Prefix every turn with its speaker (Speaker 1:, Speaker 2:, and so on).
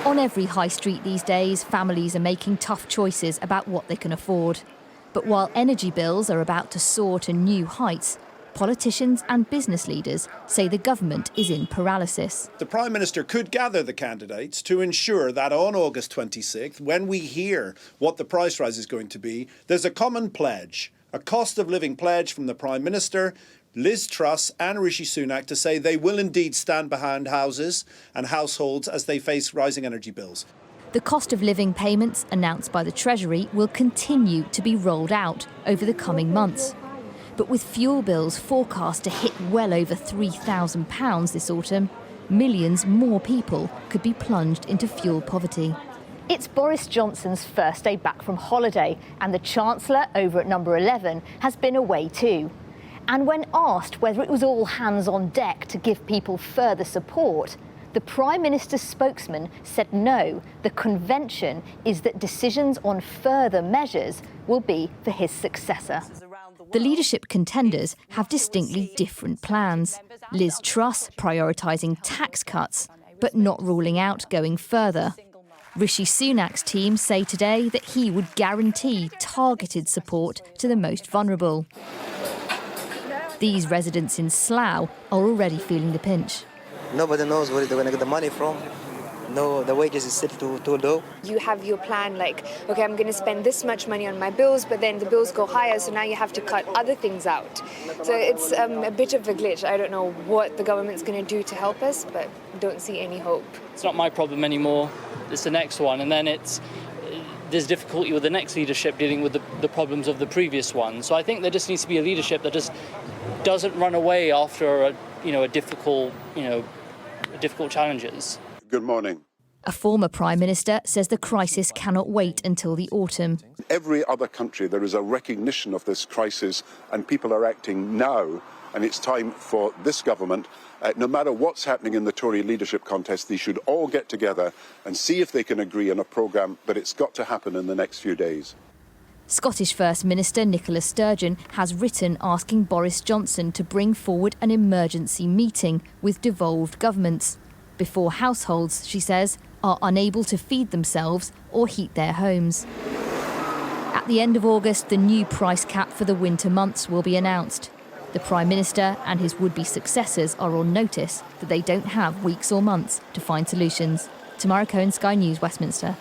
Speaker 1: On every high street these days, families are making tough choices about what they can afford. But while energy bills are about to soar to new heights, politicians and business leaders say the government is in paralysis.
Speaker 2: The Prime Minister could gather the candidates to ensure that on August 26th, when we hear what the price rise is going to be, there's a common pledge, a cost of living pledge from the Prime Minister, Liz Truss and Rishi Sunak to say they will indeed stand behind houses and households as they face rising energy bills.
Speaker 1: The cost of living payments announced by the Treasury will continue to be rolled out over the coming months. But with fuel bills forecast to hit well over £3,000 this autumn, millions more people could be plunged into fuel poverty. It's Boris Johnson's first day back from holiday, and the Chancellor over at number 11 has been away too. And when asked whether it was all hands on deck to give people further support, the Prime Minister's spokesman said no, the convention is that decisions on further measures will be for his successor. The leadership contenders have distinctly different plans. Liz Truss prioritising tax cuts, but not ruling out going further. Rishi Sunak's team say today that he would guarantee targeted support to the most vulnerable. These residents in Slough are already feeling the pinch.
Speaker 3: Nobody knows where they're going to get the money from. No, the wages is still too low.
Speaker 4: You have your plan like, OK, I'm going to spend this much money on my bills, but then the bills go higher, so now you have to cut other things out. So it's a bit of a glitch. I don't know what the government's going to do to help us, but don't see any hope.
Speaker 5: It's not my problem anymore. It's the next one. And then there's difficulty with the next leadership dealing with the problems of the previous one. So I think there just needs to be a leadership that just doesn't run away after difficult challenges.
Speaker 6: Good morning.
Speaker 1: A former Prime Minister says the crisis cannot wait until the autumn.
Speaker 6: Every other country, there is a recognition of this crisis and people are acting now. And it's time for this government, no matter what's happening in the Tory leadership contest, they should all get together and see if they can agree on a programme, but it's got to happen in the next few days.
Speaker 1: Scottish First Minister Nicola Sturgeon has written asking Boris Johnson to bring forward an emergency meeting with devolved governments before households, she says, are unable to feed themselves or heat their homes. At the end of August, the new price cap for the winter months will be announced. The Prime Minister and his would-be successors are on notice that they don't have weeks or months to find solutions. Tamara Cohen, Sky News, Westminster.